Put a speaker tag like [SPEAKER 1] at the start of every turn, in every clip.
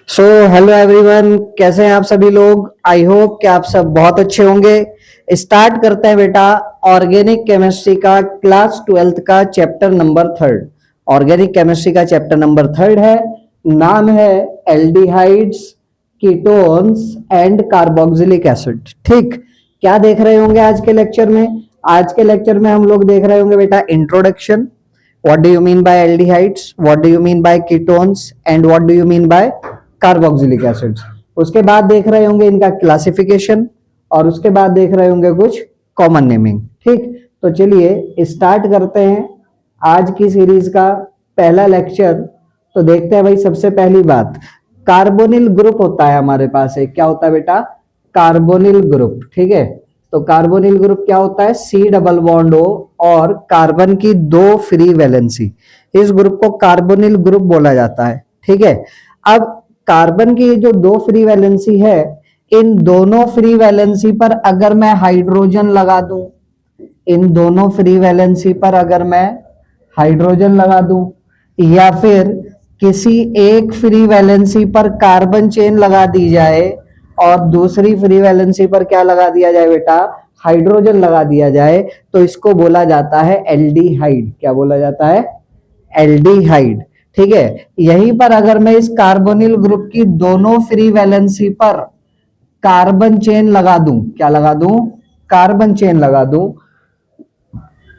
[SPEAKER 1] So hello everyone, कैसे हैं आप सभी लोग। आई होप कि आप सब बहुत अच्छे होंगे। स्टार्ट करते हैं बेटा ऑर्गेनिक केमिस्ट्री का क्लास 12th का चैप्टर नंबर 3। ऑर्गेनिक केमिस्ट्री का चैप्टर नंबर 3 है। नाम है aldehydes, ketones and carboxylic acid. ठीक, क्या देख रहे होंगे आज के लेक्चर में। आज के लेक्चर में हम लोग देख रहे होंगे बेटा introduction, what do you mean by aldehydes, what do you mean by ketones and what do you mean by carboxylic acids. उसके बाद देख रहे होंगे इनका क्लासिफिकेशन और उसके बाद देख रहे होंगे कुछ कॉमन नेमिंग। ठीक, तो चलिए स्टार्ट करते हैं आज की सीरीज का पहला लेक्चर। तो देखते हैं भाई, सबसे पहली बात कार्बोनिल ग्रुप होता है हमारे पास। एक क्या होता है बेटा, कार्बोनिल ग्रुप। ठीक है, तो कार्बोनिल ग्रुप क्या होता है, सी डबल बॉन्ड ओ और कार्बन की दो फ्री वैलेंसी, इस ग्रुप को कार्बोनिल ग्रुप बोला जाता है। ठीक है, अब कार्बन की जो दो फ्री वैलेंसी है, इन दोनों फ्री वैलेंसी पर अगर मैं हाइड्रोजन लगा दूं, इन दोनों फ्री वैलेंसी पर अगर मैं हाइड्रोजन लगा दूं या फिर किसी एक फ्री वैलेंसी पर कार्बन चेन लगा दी जाए और दूसरी फ्री वैलेंसी पर क्या लगा दिया जाए बेटा, हाइड्रोजन लगा दिया जाए, तो इसको बोला जाता है एल्डिहाइड। क्या बोला जाता है, एल्डिहाइड। ठीक है, यहीं पर अगर मैं इस कार्बोनिल ग्रुप की दोनों फ्री वैलेंसी पर कार्बन चेन लगा दूं, क्या लगा दूं, कार्बन चेन लगा दूं,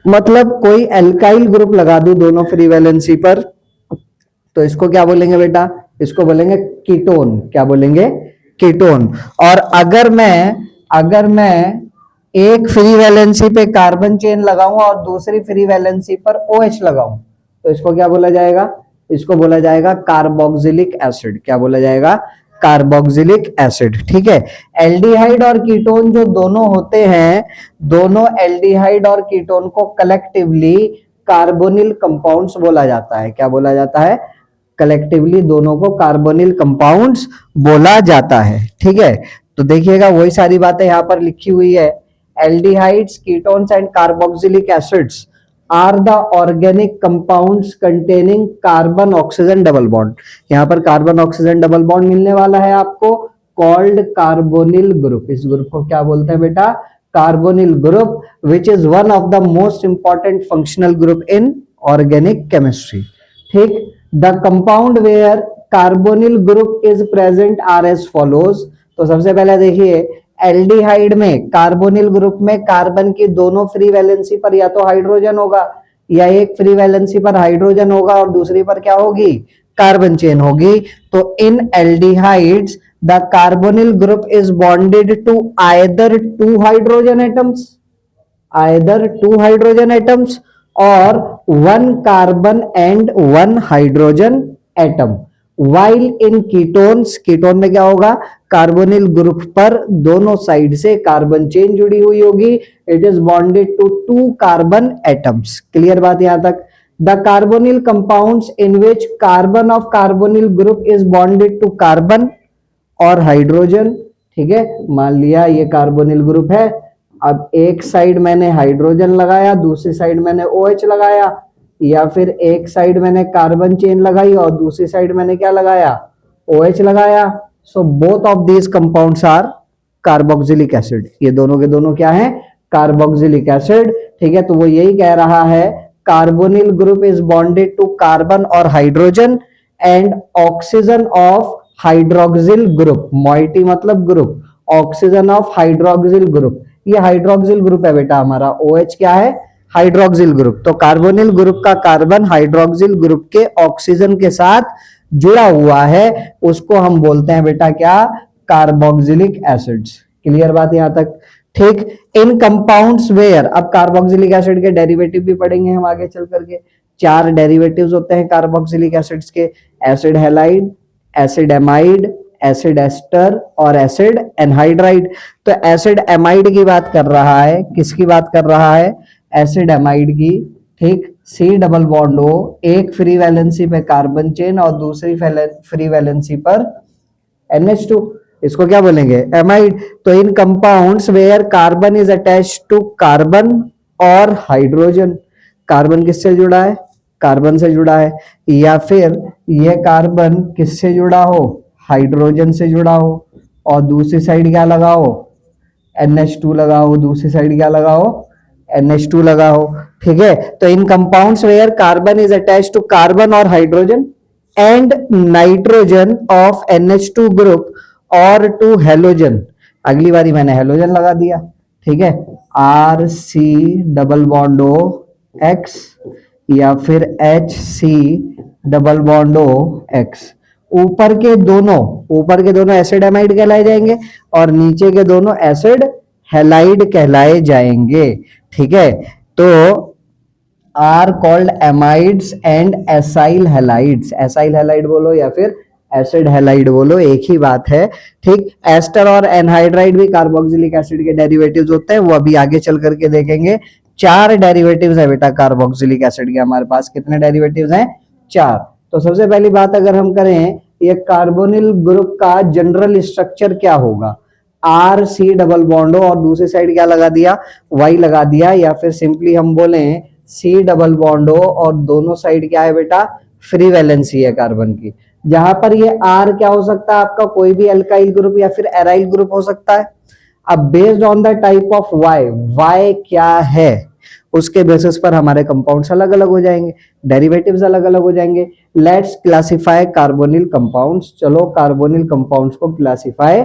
[SPEAKER 1] मतलब कोई एल्काइल ग्रुप लगा दूं दोनों फ्री वैलेंसी पर, तो इसको क्या बोलेंगे बेटा, इसको बोलेंगे कीटोन। क्या बोलेंगे, कीटोन। और अगर मैं एक फ्री वैलेंसी पे कार्बन चेन लगाऊं और दूसरी फ्री वैलेंसी पर OH लगाऊं, तो इसको क्या बोला जाएगा, इसको बोला जाएगा कार्बोक्सिलिक एसिड। क्या बोला जाएगा, कार्बोक्सिलिक एसिड। ठीक है, एल्डिहाइड और कीटोन जो दोनों होते हैं, दोनों एल्डिहाइड और कीटोन को कलेक्टिवली कार्बोनिल कंपाउंड्स बोला जाता है। क्या बोला जाता है, कलेक्टिवली दोनों को कार्बोनिल कंपाउंड्स बोला जाता है। ठीक है, तो देखिएगा वही सारी बातें यहां पर लिखी हुई है। Aldehydes, ketones and carboxylic acids are the organic compounds containing carbon oxygen double bond. यहां पर कार्बन ऑक्सीजन डबल बॉन्ड मिलने वाला है आपको, कॉल्ड कार्बोनिल ग्रुप। इस ग्रुप को क्या बोलते हैं बेटा, carbonyl group, which is one of the most important functional group in organic chemistry. ठीक, the compound where carbonyl group is present are as follows. तो सबसे पहले देखिए, एल्डिहाइड में कार्बोनिल ग्रुप में कार्बन की दोनों फ्री वैलेंसी पर या तो हाइड्रोजन होगा या एक फ्री वैलेंसी पर हाइड्रोजन होगा और दूसरी पर क्या होगी, कार्बन चेन होगी। तो in aldehydes the carbonyl group is bonded to either two hydrogen atoms, either two hydrogen atoms or one carbon and one hydrogen atom, while in ketones, ketone में क्या होगा, कार्बोनिल ग्रुप पर दोनों side से carbon chain जुड़ी हुई होगी, it is bonded to two carbon atoms. Clear बात यहां तक। The carbonyl compounds in which carbon of carbonyl group is bonded to carbon और हाइड्रोजन। ठीक है, मान लिया ये कार्बोनिल ग्रुप है, अब एक साइड मैंने हाइड्रोजन लगाया, दूसरी साइड मैंने OH लगाया, या फिर एक साइड मैंने कार्बन चेन लगाई और दूसरी साइड मैंने क्या लगाया, OH लगाया। So both of these compounds are carboxylic acid. ये दोनों के दोनों क्या है, कार्बोक्सिलिक एसिड। ठीक है, तो वो यही कह रहा है carbonyl group is bonded to carbon और hydrogen and oxygen of hydroxyl group, moiety मतलब group, oxygen of hydroxyl group. ये हाइड्रोक्सिल ग्रुप है बेटा हमारा, OH क्या है, हाइड्रोक्सिल ग्रुप। तो कार्बोनिल ग्रुप का कार्बन हाइड्रोक्सिल ग्रुप के ऑक्सीजन के साथ जुड़ा हुआ है, उसको हम बोलते हैं बेटा क्या, कार्बोक्सिलिक एसिड्स। क्लियर बात यहां तक। ठीक, इन कंपाउंड्स वेयर, अब कार्बोक्सिलिक एसिड के डेरिवेटिव भी पढ़ेंगे हम आगे चल करके। 4 डेरिवेटिव्स होते हैं कार्बोक्सिलिक एसिड्स के, acid halide, acid amide, acid ester और एसिड एनहाइड्राइड। तो एसिड एमाइड की बात कर रहा है, किसकी बात कर रहा है, एसिड एमाइड की। ठीक, सी डबल बॉन्ड ओ, एक फ्री वैलेंसी पे कार्बन चेन और दूसरी फ्री वैलेंसी पर NH2, इसको क्या बोलेंगे, एमाइड। तो in compounds where carbon is attached to carbon और हाइड्रोजन, कार्बन किससे जुड़ा है, कार्बन से जुड़ा है, या फिर ये कार्बन किससे जुड़ा हो, हाइड्रोजन से जुड़ा हो, और दूसरी साइड क्या लगाओ, NH2 लगाओ, दूसरी साइड क्या लगाओ, NH2 लगाओ। ठीक है, तो in compounds where carbon is attach to carbon और hydrogen and nitrogen of NH2 group और टू हेलोजन। अगली बारी मैंने हेलोजन लगा दिया। ठीक है, RC double bond O X या फिर HC double bond O X। ऊपर के दोनों एसिड एमाइड कहलाए जाएंगे और नीचे के दोनों एसिड हैलाइड कहलाए जाएंगे। ठीक है, तो are called amides and acyl halides. Acyl halide बोलो या फिर एसिड हैलाइड बोलो, एक ही बात है। ठीक, एस्टर और एनहाइड्राइड भी कार्बोक्सिलिक एसिड के डेरिवेटिव्स होते हैं, वो अभी आगे चल करके देखेंगे। 4 डेरिवेटिव्स है बेटा कार्बोक्सिलिक एसिड के हमारे पास। कितने डेरिवेटिव्स हैं? 4। तो सबसे पहली बात अगर हम करें, ये कार्बोनिल ग्रुप का जनरल स्ट्रक्चर क्या होगा, आर सी डबल बॉन्ड और दूसरी साइड क्या लगा दिया, वाई लगा दिया, या फिर सिंपली हम बोले सी डबल बॉन्ड और दोनों साइड क्या है बेटा, फ्री वैलेंसी है कार्बन की। जहां पर ये आर क्या हो सकता है आपका, कोई भी अल्काइल ग्रुप या फिर एराइल ग्रुप हो सकता है। अब based on the type of Y, Y क्या है उसके बेसिस पर हमारे कंपाउंड्स अलग अलग हो जाएंगे, डेरिवेटिव्स अलग अलग हो जाएंगे। Let's classify carbonyl compounds. चलो कार्बोनिल कंपाउंड्स को क्लासिफाई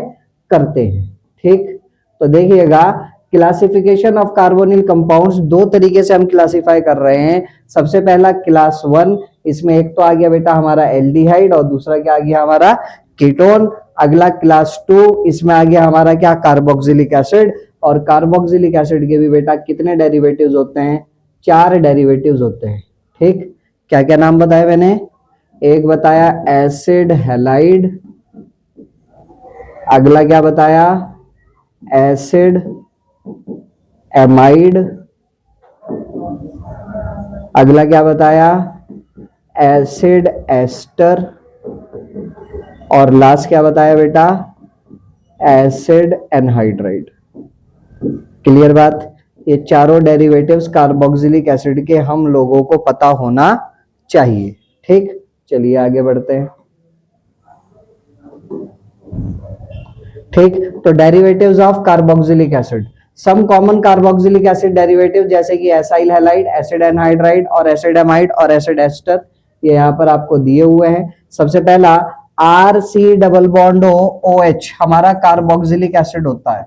[SPEAKER 1] करते हैं। ठीक, तो देखिएगा क्लासिफिकेशन ऑफ कार्बोनिल कंपाउंड्स 2 तरीके से हम क्लासिफाई कर रहे हैं। सबसे पहला क्लास 1, इसमें एक तो आ गया बेटा हमारा एल्डिहाइड और दूसरा क्या आ गया हमारा कीटोन। अगला क्लास 2, इसमें आ गया हमारा क्या, कार्बोक्सिलिक एसिड। और कार्बोक्सिलिक एसिड के भी बेटा कितने डेरिवेटिव्स होते हैं, 4 डेरिवेटिव्स होते हैं। ठीक, क्या क्या नाम बताया मैंने, एक बताया एसिड हैलाइड, अगला क्या बताया एसिड एमाइड, अगला क्या बताया एसिड एस्टर, और लास्ट क्या बताया बेटा एसिड एनहाइड्राइड। क्लियर बात, ये चारों डेरिवेटिव्स कार्बोक्सिलिक एसिड के हम लोगों को पता होना चाहिए। ठीक, चलिए आगे बढ़ते हैं। ठीक, तो derivatives of carboxylic acid, some common carboxylic acid derivative जैसे कि एसाइल हैलाइड, एसिड एनहाइड्राइड और एसिड एमाइड और एसिड एस्टर, ये यहाँ पर आपको दिए हुए हैं। सबसे पहला R C double bond O H हमारा कार्बोक्सिलिक एसिड होता है।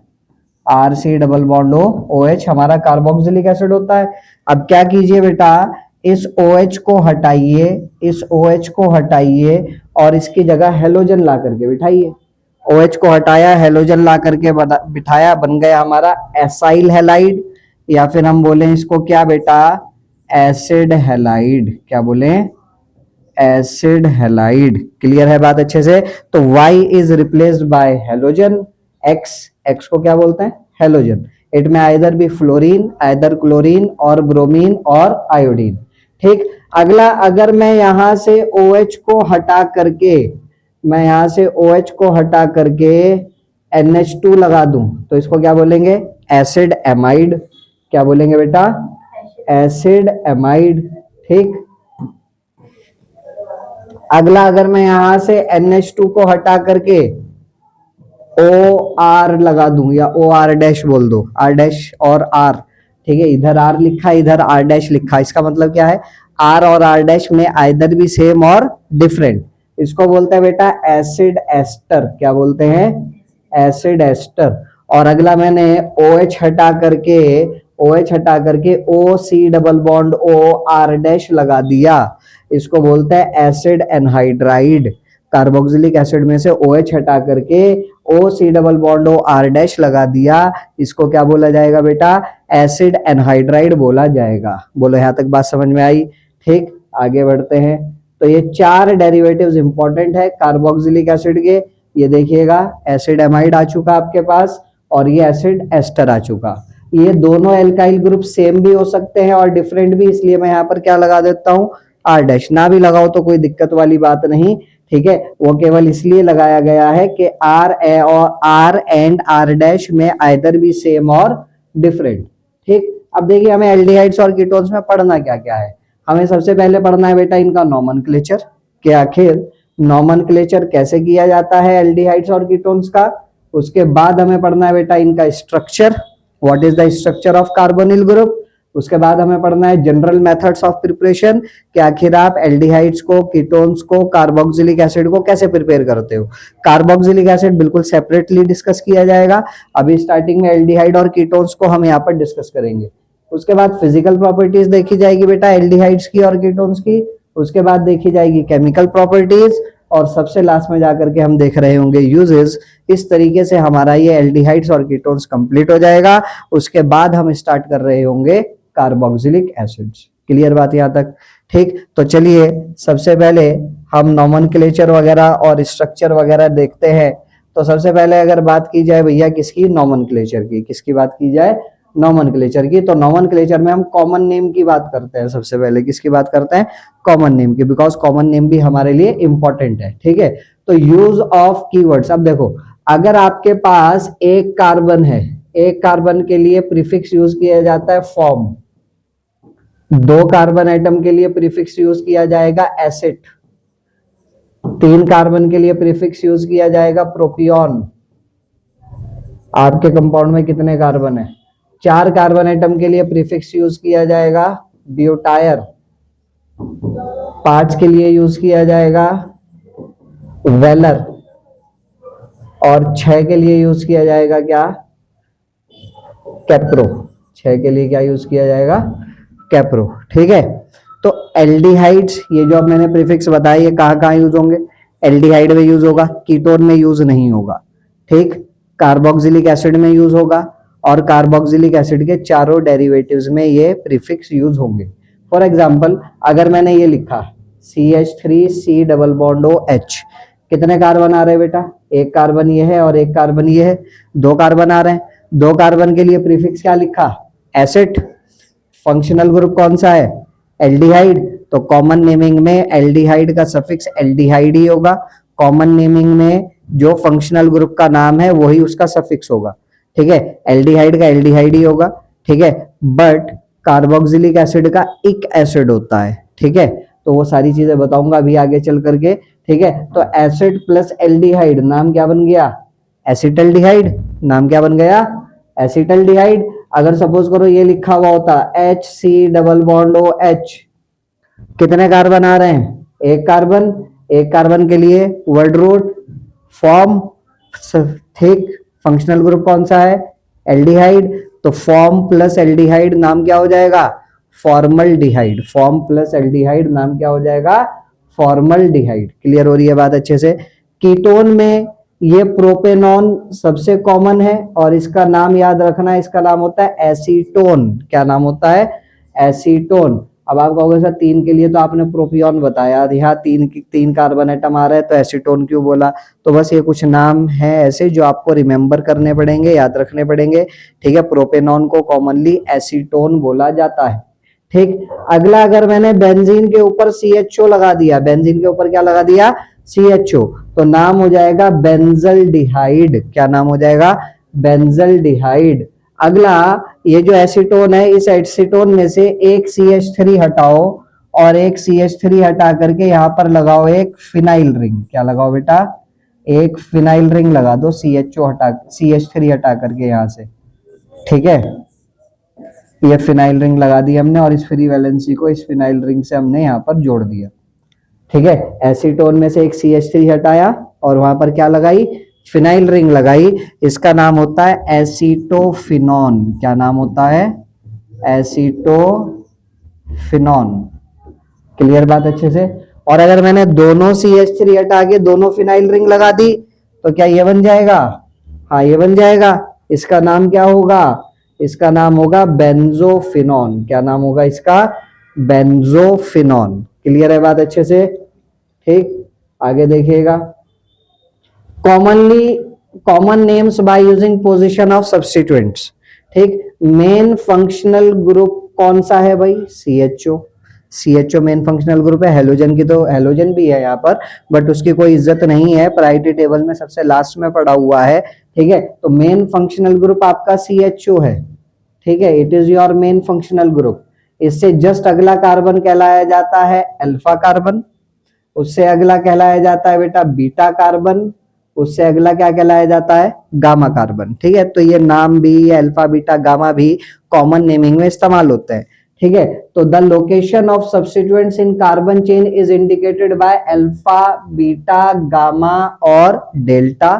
[SPEAKER 1] R C double bond O H हमारा कार्बोक्सिलिक एसिड होता है। अब क्या कीजिए बेटा, इस OH को हटाइए, इस OH को हटाइए और इसकी जगह हेलोजन ला करके बिठाइए। OH को हटाया, हेलोजन ला करके बिठाया, बन गया हमारा एसाइल हैलाइड, या फिर हम बोले इसको क्या बेटा एसिड हैलाइड। क्या बोले, एसिड हैलाइड। क्लियर है बात अच्छे से। तो Y is replaced by halogen, X को क्या बोलते हैं, हेलोजन। इट में आइदर भी फ्लोरीन, आइदर क्लोरीन और ब्रोमीन और आयोडीन। ठीक, अगला अगर मैं यहां से OH को हटा करके, मैं यहां से OH को हटा करके NH2 लगा दूं तो इसको क्या बोलेंगे, एसिड एमाइड। क्या बोलेंगे बेटा, एसिड एमाइड। ठीक, अगला अगर मैं यहां से NH2 को हटा करके OR लगा दूं या OR डैश बोल दो, R डैश और R। ठीक है, इधर R लिखा, इधर R डैश लिखा, इसका मतलब क्या है, R और R डैश में आइदर भी सेम और डिफरेंट। इसको बोलते हैं बेटा एसिड एस्टर। क्या बोलते हैं, एसिड एस्टर। और अगला मैंने OH हटा करके OC double bond OR dash लगा दिया, इसको बोलते हैं एसिड एनहाइड्राइड। कार्बोक्सिलिक एसिड में से OH हटा करके OC double bond OR dash लगा दिया, इसको क्या बोला जाएगा बेटा, एसिड एनहाइड्राइड बोला जाएगा। बोलो यहां तक बात समझ में आई। ठीक, आगे बढ़ते हैं। तो ये 4 डेरिवेटिव्स इंपॉर्टेंट है कार्बोक्सिलिक एसिड के। ये देखिएगा एसिड एमाइड आ चुका आपके पास और ये एसिड एस्टर आ चुका। ये दोनों एल्काइल ग्रुप सेम भी हो सकते हैं और डिफरेंट भी, इसलिए मैं यहाँ पर क्या लगा देता हूँ, R डैश। ना भी लगाओ तो कोई दिक्कत वाली बात नहीं। ठीक है, वो केवल इसलिए लगाया गया है कि R एंड R डैश में आइदर भी सेम और डिफरेंट। ठीक, अब देखिए हमें एल्डिहाइड्स और कीटोन्स में पढ़ना क्या क्या है। हमें सबसे पहले पढ़ना है बेटा इनका नॉमेनक्लेचर, कि आखिर नॉमेनक्लेचर कैसे किया जाता है एल्डिहाइड्स और कीटोन्स का। उसके बाद हमें पढ़ना है बेटा इनका structure, what is the structure of carbonyl group. उसके बाद हमें पढ़ना है जनरल मेथड्स ऑफ प्रिपरेशन, कि आखिर आप एल्डिहाइड्स को, कीटोन्स को, कार्बोक्सिलिक एसिड को कैसे प्रिपेयर करते हो। कार्बोक्सिलिक एसिड बिल्कुल सेपरेटली डिस्कस किया जाएगा, अभी स्टार्टिंग में एल्डिहाइड और कीटोन्स को हम यहाँ पर डिस्कस करेंगे। उसके बाद फिजिकल प्रॉपर्टीज देखी जाएगी बेटा एल्डिहाइड्स की और कीटोन्स की। उसके बाद देखी जाएगी केमिकल प्रॉपर्टीज, और सबसे लास्ट में जाकर के हम देख रहे होंगे यूजेस। इस तरीके से हमारा ये एल्डिहाइड्स और कीटोन्स कंप्लीट हो जाएगा। उसके बाद हम स्टार्ट कर रहे होंगे कार्बोक्सिलिक एसिड्स। क्लियर बात यहां तक? ठीक, तो चलिए सबसे पहले हम नॉमेनक्लेचर वगैरह और स्ट्रक्चर वगैरह देखते हैं। तो सबसे पहले अगर बात की जाए भैया किसकी, नॉमेनक्लेचर की, किसकी बात की जाए, नॉमेनक्लेचर की। तो नॉमेनक्लेचर में हम कॉमन नेम की बात करते हैं। सबसे पहले किसकी बात करते हैं, कॉमन नेम की, बिकॉज कॉमन नेम भी हमारे लिए इंपॉर्टेंट है। ठीक है, तो यूज ऑफ कीवर्ड्स। अब देखो, अगर आपके पास एक कार्बन है, एक कार्बन के लिए प्रीफिक्स यूज किया जाता है फॉर्म, दो कार्बन एटम के लिए प्रीफिक्स यूज किया जाएगा एसिड, तीन कार्बन के लिए प्रीफिक्स यूज किया जाएगा प्रोपियन। आपके कंपाउंड में कितने कार्बन है, चार कार्बन एटम के लिए प्रीफिक्स यूज किया जाएगा ब्यूटायर, पांच के लिए यूज किया जाएगा वेलर, और छह के लिए यूज किया जाएगा क्या, कैप्रो। छह के लिए क्या यूज किया जाएगा, कैप्रो। ठीक है, तो एल्डिहाइड्स, ये जो अब मैंने प्रीफिक्स बताया, ये कहाँ कहाँ यूज होंगे, एल्डिहाइड में यूज होगा, कीटोन में यूज नहीं होगा। ठीक, कार्बोक्सिलिक एसिड में यूज होगा, और कार्बोक्सिलिक एसिड के चारों डेरिवेटिव्स में ये प्रीफिक्स यूज होंगे। फॉर एग्जांपल, अगर मैंने ये लिखा CH3C डबल बॉन्ड OH, कितने कार्बन आ रहे हैं बेटा, एक कार्बन ये है और एक कार्बन ये है, दो कार्बन आ रहे हैं। दो कार्बन के लिए प्रीफिक्स क्या लिखा, एसिड। फंक्शनल ग्रुप कौन सा है, एल्डिहाइड, तो कॉमन नेमिंग में एल्डिहाइड का सफिक्स एल्डिहाइड ही होगा। कॉमन नेमिंग में जो फंक्शनल ग्रुप का नाम है वही उसका सफिक्स होगा। ठीक है, एल्डिहाइड का एल्डिहाइड ही होगा। ठीक है, बट कार्बोक्सिलिक एसिड का इक एसिड होता है। ठीक है, तो वो सारी चीजें बताऊंगा अभी आगे चल करके। ठीक है, तो एसिड प्लस एल्डिहाइड नाम क्या बन गया, एसिटल्डिहाइड। नाम क्या बन गया, एसिटल्डिहाइड। अगर सपोज करो ये लिखा हुआ होता HC डबल बॉन्ड OH, कितने कार्बन आ रहे हैं, एक कार्बन। एक कार्बन के लिए वर्ड रूट फॉर्म, ठीक, फंक्शनल ग्रुप कौन सा है, एल्डिहाइड, तो फॉर्म प्लस एल्डिहाइड नाम क्या हो जाएगा, फॉर्मल्डिहाइड। फॉर्म प्लस एल्डिहाइड नाम क्या हो जाएगा, फॉर्मल्डिहाइड। क्लियर हो रही है बात अच्छे से? कीटोन में ये प्रोपेनॉन सबसे कॉमन है, और इसका नाम याद रखना, इसका नाम होता है एसीटोन। क्या नाम होता है, एसीटोन। अब आप कहोगे सर तीन के लिए तो आपने प्रोपियन बताया, यहाँ तीन कार्बन एटम आ रहा है तो एसीटोन क्यों बोला। तो बस ये कुछ नाम है ऐसे जो आपको रिमेंबर करने पड़ेंगे, याद रखने पड़ेंगे। ठीक है, प्रोपेनॉन को कॉमनली एसीटोन बोला जाता है। ठीक, अगला, अगर मैंने बेंजीन के ऊपर CHO लगा दिया, बेंजीन के ऊपर क्या लगा दिया, CHO, तो नाम हो जाएगा बेंजल्डिहाइड। क्या नाम हो जाएगा, बेंजल्डिहाइड। अगला, ये जो एसीटोन है, इस एसीटोन में से एक CH3 हटाओ और एक CH3 हटा करके यहाँ पर लगाओ एक फिनाइल रिंग। क्या लगाओ बेटा, एक फिनाइल रिंग लगा दो, CH3 हटा करके यहाँ से। ठीक है, ये फिनाइल रिंग लगा दी हमने, और इस फ्री वैलेंसी को इस फिनाइल रिंग से हमने यहाँ पर जोड़ दिया। ठीक है, एसीटोन में से एक CH3 हटाया और वहां पर क्या लगाई, फिनाइल रिंग लगाई। इसका नाम होता है एसीटोफिनॉन। क्या नाम होता है, एसीटोफिनॉन। क्लियर बात अच्छे से? और अगर मैंने दोनों CH3 हटा के दोनों फिनाइल रिंग लगा दी तो क्या ये बन जाएगा, हाँ ये बन जाएगा। इसका नाम क्या होगा, इसका नाम होगा बेंजोफिनॉन। क्या नाम होगा इसका, बेंजोफिनॉन। क्लियर है बात अच्छे से? ठीक, आगे देखिएगा, common names by using position of substituents. ठीक, मेन फंक्शनल ग्रुप कौन सा है भाई, CHO मेन फंक्शनल ग्रुप है। हेलोजन की तो हेलोजन भी है यहाँ पर, बट उसकी कोई इज्जत नहीं है, प्रायोरिटी टेबल में सबसे लास्ट में पड़ा हुआ है। ठीक है, तो मेन फंक्शनल ग्रुप आपका CHO है। ठीक है, it is your main functional group. इससे जस्ट अगला कार्बन कहलाया जाता है अल्फा कार्बन, उससे अगला कहलाया जाता है बेटा बीटा कार्बन, उससे अगला क्या कहलाया जाता है गामा कार्बन। ठीक है, तो ये नाम भी अल्फा बीटा गामा भी कॉमन नेमिंग में इस्तेमाल होते हैं। ठीक है, तो the location of substituents in carbon chain is indicated by alpha beta gamma और delta.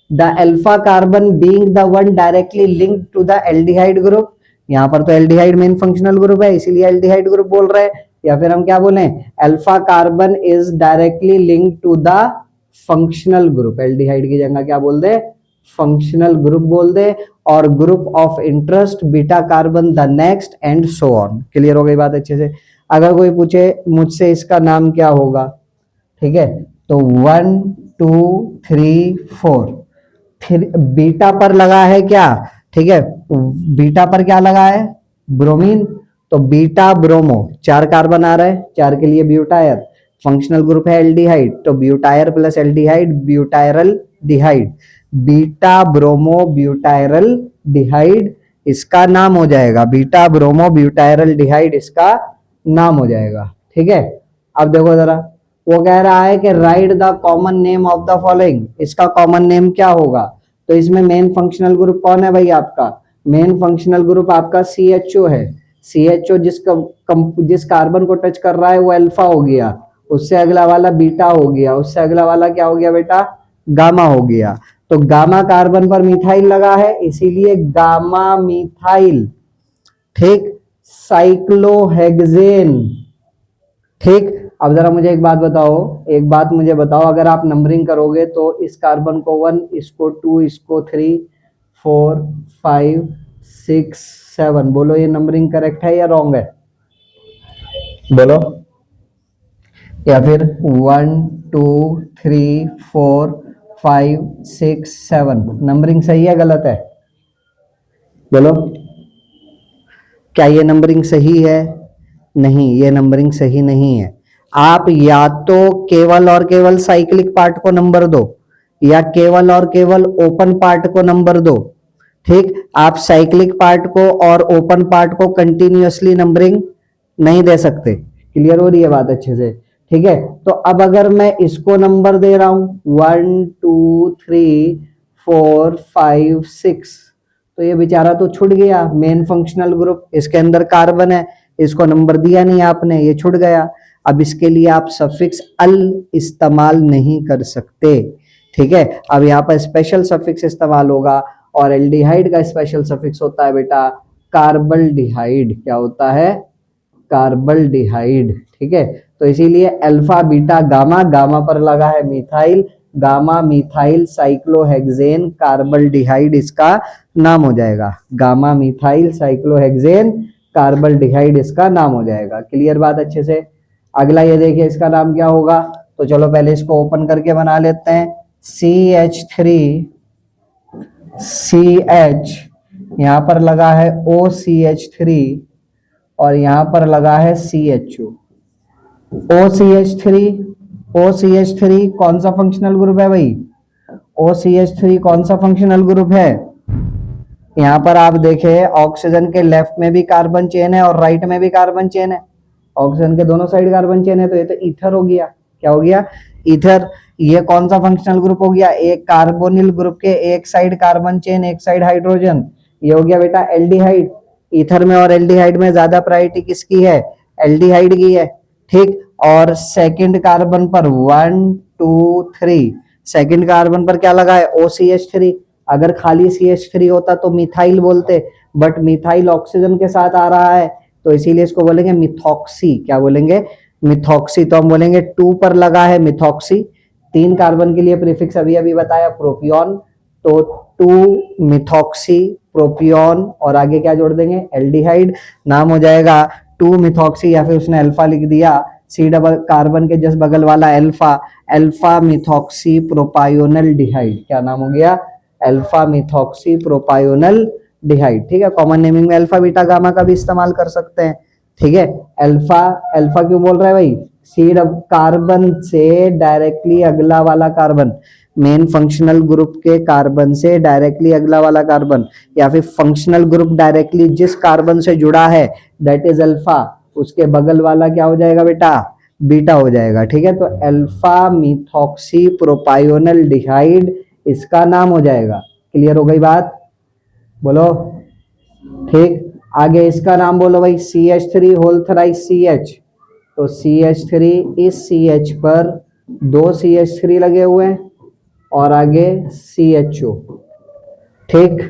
[SPEAKER 1] The alpha carbon being the one directly linked to the aldehyde group, यहाँ पर तो एल्डिहाइड मेन फंक्शनल ग्रुप है इसीलिए एल्डिहाइड ग्रुप बोल रहे हैं, या फिर हम क्या बोले alpha carbon is directly linked to the functional group, aldehyde की जगह क्या बोल दे फंक्शनल ग्रुप बोल दे, और group of interest beta carbon the next and so on. Clear हो गई बात अच्छे से। अगर कोई पूछे मुझसे इसका नाम क्या होगा, ठीक है, तो 1 2 3 4 फिर बीटा पर लगा है क्या, ठीक है, बीटा पर क्या लगा है ब्रोमीन, तो बीटा ब्रोमो 4 कार्बन आ रहा है, 4 के लिए ब्यूटायर, फंक्शनल ग्रुप है एल्डिहाइड, तो butyr plus aldehyde butyraldehyde, beta bromo butyraldehyde इसका नाम हो जाएगा, बीटा ब्रोमो ब्यूटायरल डिहाइड इसका नाम हो जाएगा। ठीक है, अब देखो जरा, वो कह रहा है कि right the common name of the following, इसका कॉमन नेम क्या होगा, तो इसमें मेन फंक्शनल ग्रुप कौन है भाई आपका, मेन फंक्शनल ग्रुप आपका CHO है, CHO जिस कार्बन को टच कर रहा है वो अल्फा हो गया, उससे अगला वाला बीटा हो गया, उससे अगला वाला क्या हो गया बेटा गामा हो गया, तो गामा कार्बन पर मिथाइल लगा है इसीलिए गामा मिथाइल। ठीक, साइक्लोहेक्सेन। ठीक, अब जरा मुझे एक बात बताओ, एक बात मुझे बताओ, अगर आप नंबरिंग करोगे तो इस कार्बन को 1, इसको 2, इसको 3, 4, 5, 6, 7, बोलो ये नंबरिंग करेक्ट है या रॉन्ग है, बोलो, या फिर 1 2 3 4 5 6 7 नंबरिंग सही है गलत है, बोलो, क्या ये नंबरिंग सही है, नहीं ये नंबरिंग सही नहीं है। आप या तो केवल और केवल साइक्लिक पार्ट को नंबर दो या केवल और केवल ओपन पार्ट को नंबर दो। ठीक, आप साइक्लिक पार्ट को और ओपन पार्ट को कंटिन्यूअसली नंबरिंग नहीं दे सकते। क्लियर हो रही है बात अच्छे से, ठीक है, तो अब अगर मैं इसको नंबर दे रहा हूं 1 2 3 4 5 6, तो ये बेचारा तो छूट गया, मेन फंक्शनल ग्रुप इसके अंदर कार्बन है, इसको नंबर दिया नहीं आपने, ये छूट गया। अब इसके लिए आप सफिक्स अल इस्तेमाल नहीं कर सकते। ठीक है, अब यहाँ पर स्पेशल सफिक्स इस्तेमाल होगा, और एल्डिहाइड का स्पेशल सफिक्स होता है बेटा कार्बल डिहाइड। क्या होता है, कार्बल डिहाइड। ठीक है, तो इसीलिए अल्फा बीटा गामा, गामा पर लगा है methyl, gamma methyl cyclohexane carbaldehyde इसका नाम हो जाएगा, gamma methyl cyclohexane carbaldehyde इसका नाम हो जाएगा। क्लियर बात अच्छे से। अगला ये देखिए इसका नाम क्या होगा, तो चलो पहले इसको ओपन करके बना लेते हैं, CH3 CH, यहाँ पर लगा है OCH3 और यहाँ पर लगा है CHO। OCH3 कौन सा फंक्शनल ग्रुप है भाई, OCH3 कौन सा फंक्शनल ग्रुप है, यहाँ पर आप देखें ऑक्सीजन के लेफ्ट में भी कार्बन चेन है और राइट में भी कार्बन चेन है, ऑक्सीजन के दोनों साइड कार्बन चेन है, तो ये तो ईथर हो गया। क्या हो गया, ईथर। ये कौन सा फंक्शनल ग्रुप हो गया, एक कार्बोनिल ग्रुप के एक साइड कार्बन चेन एक साइड हाइड्रोजन, ये हो गया बेटा एल्डिहाइड। ईथर में और एल्डिहाइड में ज्यादा प्रायोरिटी किसकी है, एल्डिहाइड की है। ठीक, और सेकंड कार्बन पर 1 2 3, सेकंड कार्बन पर क्या लगा है OCH3, अगर खाली CH3 होता तो मिथाइल बोलते, बट मिथाइल ऑक्सीजन के साथ आ रहा है तो इसीलिए इसको बोलेंगे मिथॉक्सी। क्या बोलेंगे, मिथॉक्सी, तो हम बोलेंगे 2 पर लगा है मिथॉक्सी। 3 कार्बन के लिए प्रीफिक्स अभी अभी बताया प्रोपियन, तो 2 मिथॉक्सी प्रोपियन और आगे क्या जोड़ देंगे एल्डिहाइड, नाम हो जाएगा 2 मिथॉक्सी, या फिर उसने अल्फा लिख दिया, C डबल कार्बन के जस्ट बगल वाला अल्फा, अल्फा मिथॉक्सी प्रोपायोनल डिहाइड। क्या नाम हो गया, अल्फा मिथॉक्सी प्रोपायोनल डिहाइड। ठीक है, कॉमन नेमिंग में अल्फा बीटा गामा का भी इस्तेमाल कर सकते हैं। ठीक है, अल्फा, अल्फा क्यों बोल रहा है भाई, C कार्बन से डायरेक्टली अगला वाला कार्बन, मेन फंक्शनल ग्रुप के कार्बन से डायरेक्टली अगला वाला कार्बन, या फिर फंक्शनल ग्रुप डायरेक्टली जिस कार्बन से जुड़ा है दैट इज अल्फा, उसके बगल वाला क्या हो जाएगा बेटा, बीटा हो जाएगा। ठीक है, तो अल्फा मिथॉक्सी प्रोपायोनल डिहाइड इसका नाम हो जाएगा। क्लियर हो गई बात, बोलो। ठीक, आगे इसका नाम बोलो भाई, CH3 होल थ्राइस CH। तो CH3, इस CH पर 2 CH3 लगे हुए हैं और आगे CHO। ठीक,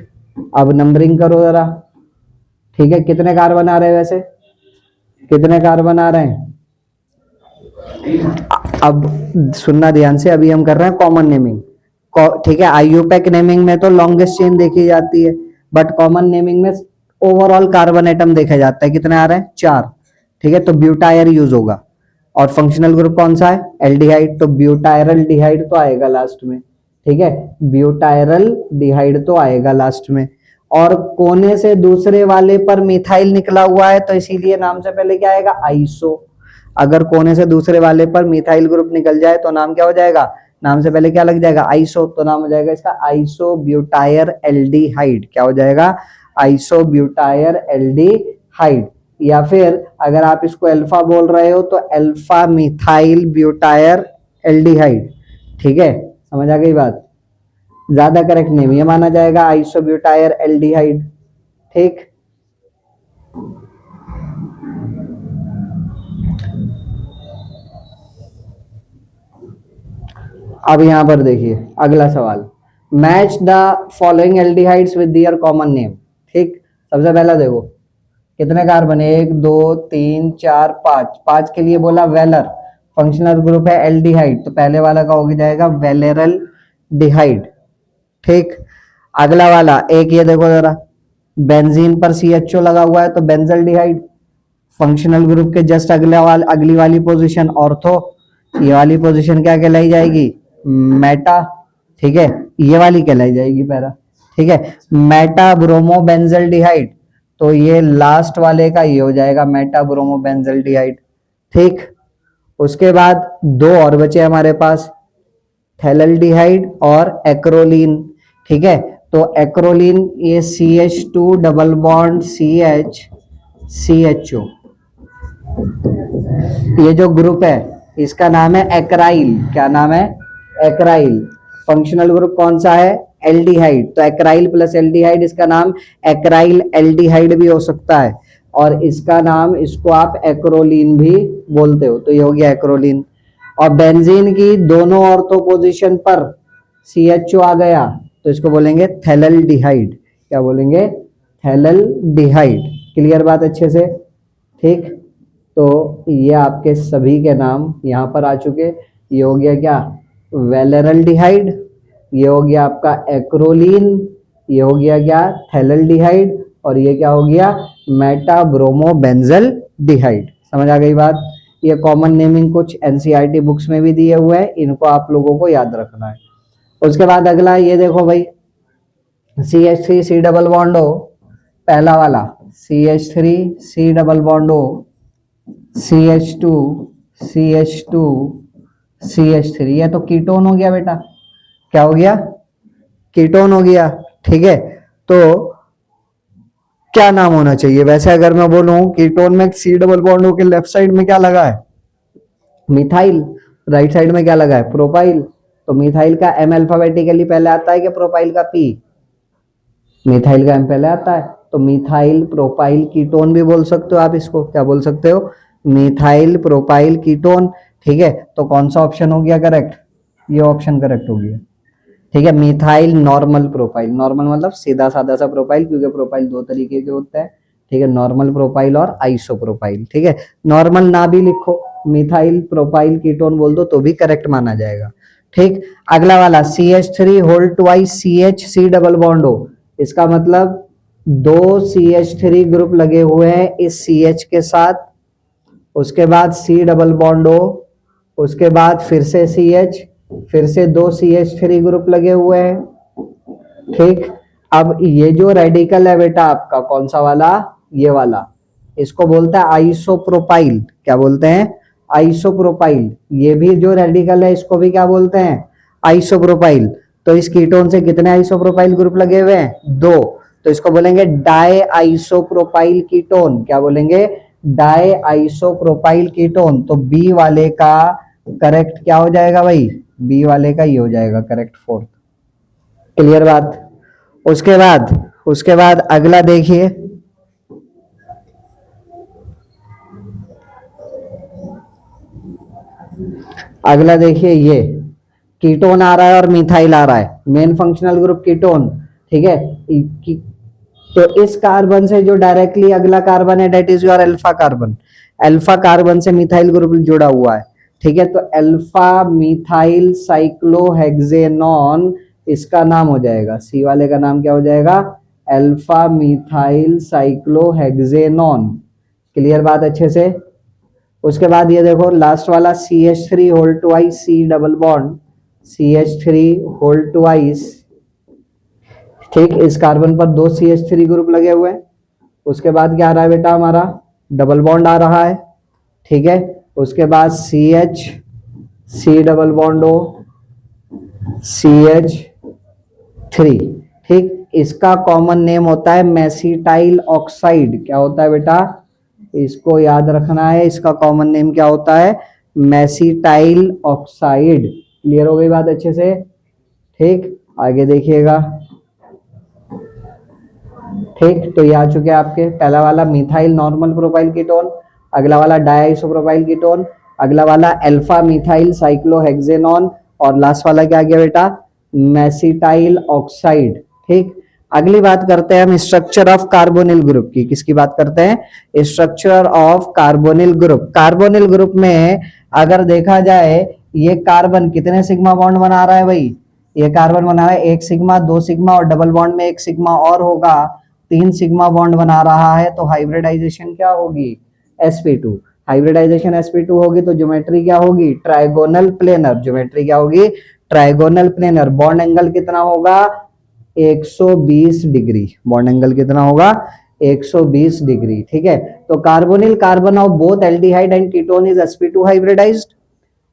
[SPEAKER 1] अब नंबरिंग करो जरा। ठीक है, कितने कार्बन आ रहे हैं वैसे, कितने कार्बन आ रहे हैं? अब सुनना ध्यान से, अभी हम कर रहे हैं कॉमन नेमिंग। ठीक है, आईयूपैक नेमिंग में तो लॉन्गेस्ट चेन देखी जाती है, बट कॉमन नेमिंग में ओवरऑल कार्बन एटम देखा जाता है। कितने आ रहे हैं? 4। ठीक है, तो ब्यूटायर यूज होगा। और फंक्शनल ग्रुप कौन सा है? एल्डिहाइड, तो ब्यूटायरल डिहाइड तो आएगा लास्ट में। ठीक है, ब्यूटायरल डिहाइड तो आएगा लास्ट में। और कोने से दूसरे वाले पर मिथाइल निकला हुआ है तो इसीलिए नाम से पहले क्या आएगा? आइसो। अगर कोने से दूसरे वाले पर मिथाइल ग्रुप निकल जाए तो नाम क्या हो जाएगा? नाम से पहले क्या लग जाएगा? आइसो, तो नाम हो जाएगा इसका आइसो ब्यूटायर एल्डिहाइड। क्या हो जाएगा? Isobutyraldehyde. या फिर अगर आप इसको अल्फा बोल रहे हो तो अल्फा मिथाइल ब्यूटायर एल्डिहाइड। ठीक है, समझ आ गई बात? ज्यादा करेक्ट नेम ये माना जाएगा, आइसो ब्यूटायर एल्डिहाइड। ठीक, अब यहां पर देखिए अगला सवाल, match the following aldehydes with their common name. ठीक, सबसे पहला देखो कितने कार्बन है, 1 2 3 4 5। 5 के लिए बोला वेलर, फंक्शनल ग्रुप है एल्डिहाइड, तो पहले वाला का हो जाएगा वेलेरल डिहाइड। ठीक, अगला वाला एक ये देखो जरा, बेंजीन पर CHO लगा हुआ है तो बेंजल डिहाइड। फंक्शनल ग्रुप के जस्ट अगली वाली पोजीशन ऑर्थो, ये वाली पोजीशन क्या कहलाई जाएगी? मेटा। ठीक है, ये वाली कहलाई जाएगी पैरा। ठीक है, मेटा ब्रोमो बेंजल डिहाइड, तो ये लास्ट वाले का ये हो जाएगा मेटा ब्रोमो बेंजल डिहाइड। ठीक, उसके बाद 2 और बचे हमारे पास, थैलेल्डिहाइड और एक्रोलीन। ठीक है, तो एक्रोलीन ये CH2 double bond CH CHO, ये जो ग्रुप है इसका नाम है एक्राइल। क्या नाम है? एक्राइल। फंक्शनल ग्रुप कौन सा है? एल्डिहाइड, तो एक्राइल प्लस एल्डिहाइड, इसका नाम एक्राइल एल्डिहाइड भी हो सकता है, और इसका नाम, इसको आप एक्रोलीन भी बोलते हो, तो ये हो गया एक्रोलीन। और बेंजीन की दोनों ऑर्थो पोजीशन पर CHO आ गया तो इसको बोलेंगे थैलेल्डिहाइड। क्या बोलेंगे? थैलेल्डिहाइड। क्लियर बात अच्छे से? ठीक, तो ये आपके सभी के नाम यहाँ पर आ चुके। ये हो गया क्या? वेलेरल्डिहाइड, ये हो गया आपका एक्रोलीन, ये हो गया क्या? थैलेल्डिहाइड, और ये क्या हो गया? Meta bromo benzaldehyde. समझ आ गई बात? ये कॉमन नेमिंग कुछ NCERT बुक्स में भी दिए हुए हैं, इनको आप लोगों को याद रखना है। उसके बाद अगला ये देखो भाई, CH3C डबल बॉन्ड हो, पहला वाला CH3C डबल बॉन्ड हो, CH2 CH2 CH3, ये तो कीटोन हो गया बेटा। क्या हो गया? कीटोन हो गया। ठीक है, तो क्या नाम होना चाहिए वैसे? अगर मैं बोलूं कीटोन में C डबल बॉन्ड हो के लेफ्ट साइड में क्या लगा है? मिथाइल। राइट साइड में क्या लगा है? प्रोपाइल। तो मिथाइल का M अल्फाबेटिकली पहले आता है कि प्रोपाइल का P? मिथाइल का M पहले आता है, तो मिथाइल प्रोपाइल कीटोन भी बोल सकते हो आप इसको। क्या बोल सकते हो? Methyl propyl ketone. ठीक है, तो कौन सा ऑप्शन हो गया करेक्ट? ये ऑप्शन करेक्ट हो गया। ठीक है, मिथाइल नॉर्मल प्रोपाइल, नॉर्मल मतलब सीधा साधा सा प्रोपाइल, क्योंकि प्रोपाइल 2 तरीके के होते हैं। ठीक है, नॉर्मल प्रोपाइल और आइसो प्रोपाइल। ठीक है, नॉर्मल ना भी लिखो, मिथाइल प्रोपाइल कीटोन बोल दो तो भी करेक्ट माना जाएगा। ठीक, अगला वाला CH3 whole twice CH C double bond हो, इसका मतलब 2 CH3 ग्रुप लगे हुए हैं इस CH के साथ, उसके बाद C डबल बॉन्ड हो, उसके बाद फिर से CH, फिर से 2 CH3 ग्रुप लगे हुए हैं। ठीक, अब ये जो रेडिकल है बेटा आपका, कौन सा वाला? ये वाला, इसको बोलते हैं आइसोप्रोपाइल। क्या बोलते हैं? आइसोप्रोपाइल। ये भी जो रेडिकल है इसको भी क्या बोलते हैं? आइसोप्रोपाइल। तो इस कीटोन से कितने आइसोप्रोपाइल ग्रुप लगे हुए हैं? 2। तो इसको बोलेंगे डाई आइसोप्रोपाइल कीटोन। क्या बोलेंगे? Di isopropyl ketone. तो बी वाले का करेक्ट क्या हो जाएगा भाई? बी वाले का ये हो जाएगा करेक्ट, फोर्थ। क्लियर बात? उसके बाद अगला देखिए, अगला देखिए, ये कीटोन आ रहा है और मिथाइल आ रहा है, मेन फंक्शनल ग्रुप कीटोन, ठीक है। तो इस कार्बन से जो डायरेक्टली अगला कार्बन है that is your alpha carbon. Alpha carbon से मिथाइल ग्रुप जुड़ा हुआ है, ठीक है। तो अल्फा मिथाइल साइक्लोहेक्सेनॉन इसका नाम हो जाएगा, सी वाले का नाम क्या हो जाएगा? Alpha methyl cyclohexanone. क्लियर बात अच्छे से? उसके बाद ये देखो लास्ट वाला CH3 whole twice C double bond, CH3 whole twice, ठीक। इस कार्बन पर 2 CH3 ग्रुप लगे हुए हैं। उसके बाद क्या आ रहा है बेटा? हमारा डबल बॉन्ड आ रहा है, ठीक है। उसके बाद CH, C double bond O, CH3, ठीक। इसका कॉमन नेम होता है मेसिटाइल ऑक्साइड। क्या होता है बेटा? इसको याद रखना है, इसका कॉमन नेम क्या होता है? Mesityl oxide. क्लियर हो गई बात अच्छे से? ठीक, आगे देखिएगा, ठीक। तो ये आ चुके हैं आपके, पहला वाला मिथाइल नॉर्मल प्रोपाइल कीटोन, अगला वाला डाइसोप्रोपाइल कीटोन, अगला वाला अल्फा मिथाइल साइक्लोहेक्सेनॉन, और लास्ट वाला क्या गया बेटा? मेसिटाइल ऑक्साइड, ठीक। अगली बात करते हैं हम स्ट्रक्चर ऑफ कार्बोनिल ग्रुप की। किसकी बात करते हैं? Structure of carbonyl group. Carbonyl group में अगर देखा जाए, ये कार्बन कितने सिग्मा बॉन्ड बना रहा है भाई? ये कार्बन बना रहा है 1 सिग्मा, 2 सिग्मा, और डबल बॉन्ड में 1 सिग्मा और होगा, 3 सिग्मा बॉन्ड बना रहा है। तो हाइब्रिडाइजेशन क्या होगी? sp2। हाइब्रिडाइजेशन sp2 होगी तो ज्योमेट्री क्या होगी? Trigonal planar. ज्योमेट्री क्या होगी? Trigonal planar. बॉन्ड एंगल कितना होगा? 120 डिग्री। बॉन्ड एंगल कितना होगा? 120 डिग्री, ठीक है। तो carbonyl carbon of both aldehyde and ketone is sp2 hybridized.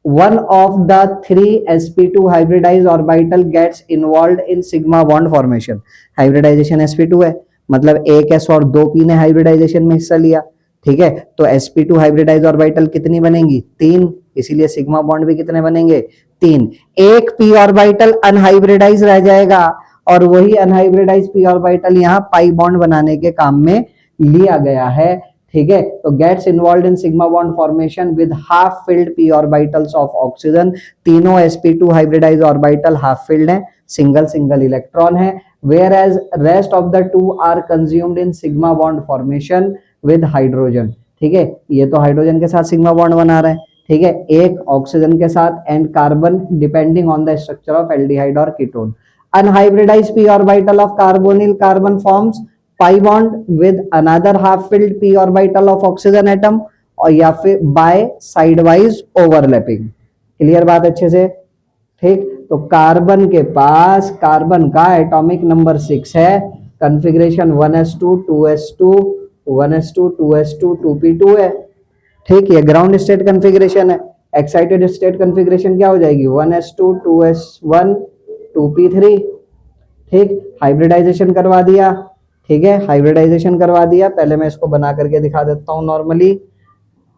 [SPEAKER 1] One of the 3 sp2 hybridized orbital gets involved in sigma bond formation। Hybridization sp2 है, मतलब एक s और 2 p ने हाइब्रिडाइजेशन में हिस्सा लिया, ठीक है। तो sp2 हाइब्रिडाइज ऑर्बिटल कितनी बनेंगी? 3, इसीलिए सिग्मा बॉन्ड भी कितने बनेंगे? 3। एक p ऑर्बिटल अनहाइब्रिडाइज रह जाएगा, और वही अनहाइब्रिडाइज p ऑर्बिटल यहाँ पाई बॉन्ड बनाने के काम में लिया गया है, ठीक है। तो gets involve in sigma bond formation with half filled p orbitals of oxygen. तीनों sp2 hybridize orbital half filled हैं, सिंगल सिंगल इलेक्ट्रॉन है। Whereas rest of the 2 are consumed in sigma bond formation with hydrogen, ठीक है। ये तो hydrogen के साथ sigma bond बना रहे हैं, ठीक है, एक ऑक्सीजन के साथ, and carbon depending on the structure of aldehyde और ketone. Unhybridized p orbital of carbonyl carbon forms pi bond with another half filled p orbital of oxygen atom, और या फिर by sidewise overlapping। क्लियर बात अच्छे से? ठीक। तो carbon के पास, कार्बन का एटॉमिक नंबर 6 है, configuration 1s2 2s2 1s2 2s2 2p2 है, ठीक। ये ग्राउंड स्टेट कॉन्फ़िगरेशन है। एक्साइटेड स्टेट कॉन्फ़िगरेशन क्या हो जाएगी? 1s2 2s1 2p3, ठीक। हाइब्रिडाइजेशन करवा दिया, ठीक है, हाइब्रिडाइजेशन करवा दिया। पहले मैं इसको बना करके दिखा देता हूं नॉर्मली।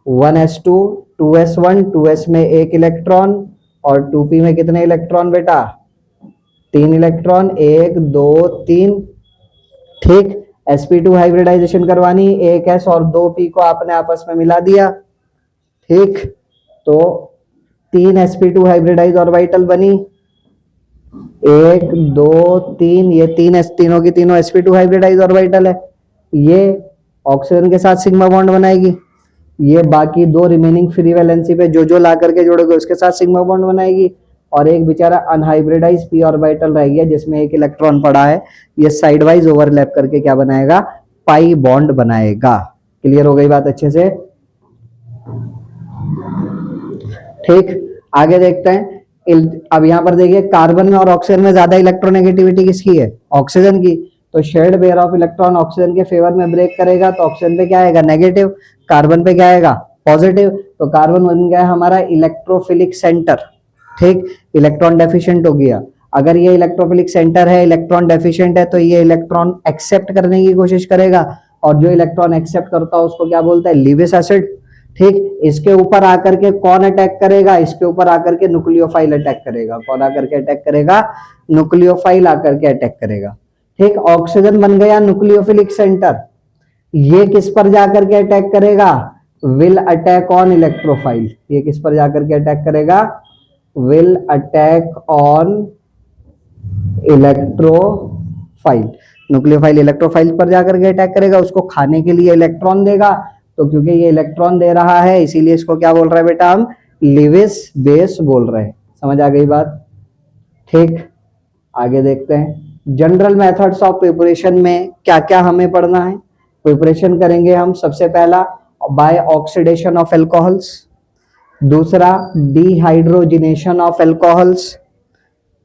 [SPEAKER 1] 1s2 2s1, 2s में 1 इलेक्ट्रॉन, और 2p में कितने इलेक्ट्रॉन बेटा? 3 इलेक्ट्रॉन, 1 2 3, ठीक। sp2 हाइब्रिडाइजेशन करवानी, 1s और 2p को आपने आपस में मिला दिया, ठीक। तो 3 sp2 हाइब्रिडाइज ऑर्बिटल बनी, 1 2 3, ये तीनों की तीनों sp2 हाइब्रिडाइज ऑर्बिटल है। ये ऑक्सीजन के साथ सिग्मा बॉन्ड बनाएगी, ये बाकी 2 रिमेनिंग फ्री वैलेंसी पे जो ला करके जोड़ोगे उसके साथ सिग्मा बॉन्ड बनाएगी, और एक बेचारा अनहाइब्रिडाइज p ऑर्बिटल रह गया जिसमें 1 इलेक्ट्रॉन पड़ा है, ये साइड वाइज ओवरलैप करके क्या बनाएगा? पाई बॉन्ड बनाएगा। क्लियर हो गई बात अच्छे से? ठीक, आगे देखते हैं। अब यहाँ पर देखिए, कार्बन में और ऑक्सीजन में ज्यादा इलेक्ट्रोनेगेटिविटी किसकी है? ऑक्सीजन की। तो shared pair of electron oxygen के फेवर में ब्रेक करेगा, तो ऑक्सीजन पे क्या आएगा? नेगेटिव। कार्बन पे क्या आएगा? पॉजिटिव। तो कार्बन बन गया हमारा इलेक्ट्रोफिलिक सेंटर, ठीक, इलेक्ट्रॉन डेफिशिएंट हो गया। अगर ये इलेक्ट्रोफिलिक सेंटर है, इलेक्ट्रॉन डेफिशिएंट है, तो ये इलेक्ट्रॉन एक्सेप्ट करने की कोशिश करेगा, और जो इलेक्ट्रॉन एक्सेप्ट करता है उसको क्या बोलता है, लीविस एसिड। ठीक, इसके ऊपर आकर के कौन अटैक करेगा, इसके ऊपर आकर के न्यूक्लियोफाइल अटैक करेगा। कौन आकर के अटैक करेगा, न्यूक्लियोफाइल आकर के अटैक करेगा। ठीक, ऑक्सीजन बन गया न्यूक्लियोफिलिक सेंटर, ये किस पर जाकर के अटैक करेगा, विल अटैक ऑन इलेक्ट्रोफाइल। ये किस पर जाकर के अटैक करेगा, will attack on electrophile. Nucleophile electrophile पर जाकर के अटैक करेगा, उसको खाने के लिए इलेक्ट्रॉन देगा। तो क्योंकि ये इलेक्ट्रॉन दे रहा है, इसीलिए इसको क्या बोल रहे हैं बेटा, हम लिविस बेस बोल रहे हैं। समझ आ गई बात। ठीक, आगे देखते हैं जनरल मेथड्स ऑफ प्रिपरेशन में क्या क्या हमें पढ़ना है। प्रिपरेशन करेंगे हम सबसे पहला बाय ऑक्सीडेशन ऑफ एल्कोहल्स, दूसरा डिहाइड्रोजिनेशन ऑफ एल्कोहल्स,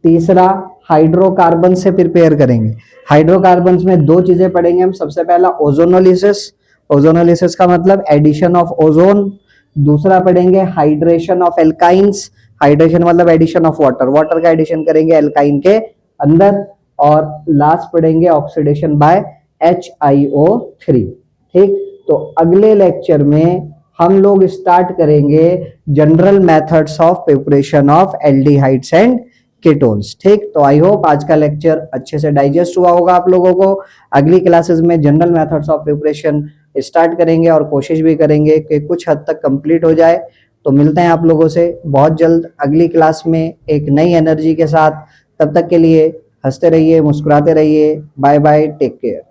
[SPEAKER 1] तीसरा हाइड्रोकार्बन से प्रिपेयर करेंगे। हाइड्रोकार्बन में दो चीजें पढ़ेंगे हम, सबसे पहला ओजोनोलिसिस, ओजोनोलिसिस का मतलब एडिशन ऑफ ओजोन। दूसरा पढ़ेंगे हाइड्रेशन ऑफ एल्काइंस, हाइड्रेशन मतलब एडिशन ऑफ वाटर, वाटर का एडिशन करेंगे एल्काइन के अंदर। और लास्ट पढ़ेंगे ऑक्सीडेशन बाय HiO3। ठीक, तो अगले लेक्चर में हम लोग स्टार्ट करेंगे general methods of preparation of aldehydes and ketones. ठीक, तो आई होप आज का लेक्चर अच्छे से डाइजेस्ट हुआ होगा आप लोगों को। अगली क्लासेस में general methods of preparation start करेंगे और कोशिश भी करेंगे कि कुछ हद तक कंप्लीट हो जाए। तो मिलते हैं आप लोगों से बहुत जल्द अगली क्लास में एक नई एनर्जी के साथ। तब तक के लिए हंसते रहिए, मुस्कुराते रहिए। Bye bye, take care.